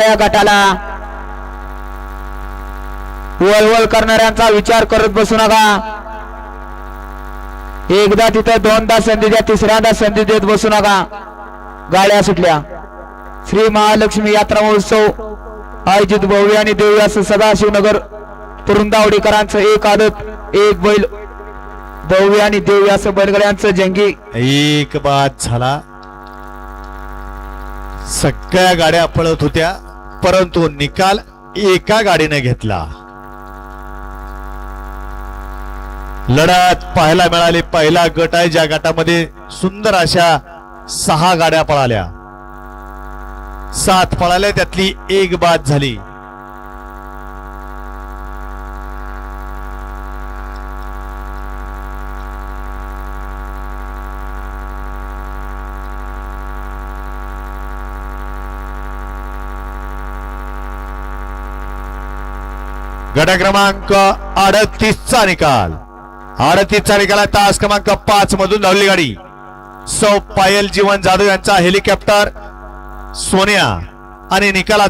या गटाला वळवळ करणाऱ्यांचा विचार करत बसू नका। एकदा तिथे दोनदा संधी द्या, तिसऱ्यांदा संधी देत बसू नका। गाड्या सुटल्या। श्री महालक्ष्मी यात्रा महोत्सव आयोजित भव्य आणि दिव्य असं सदाशिवनगर तुरुंदावडीकरांचं एक आदत एक बैल भव्य आणि दिव्य असं बैलगाड्यांचं जंगी एक बाद झाला। सगळ्या गाड्या पळत होत्या परंतु निकाल एका गाडीने घेतला। लढत पाहायला मिळाली। पहिला गट आहे ज्या गटामध्ये सुंदर अशा 6 गाड्या पळाल्या, 7 पळाल्या त्यातली एक बाद झाली। गट क्रमांक 38 चा निकाल, 38 चा निकाल तास क्रमांक 5 मधून धावली गाडी सौ पायल जीवन जाधव यांचा हेलिकॉप्टर सोन्या आणि निकालाचा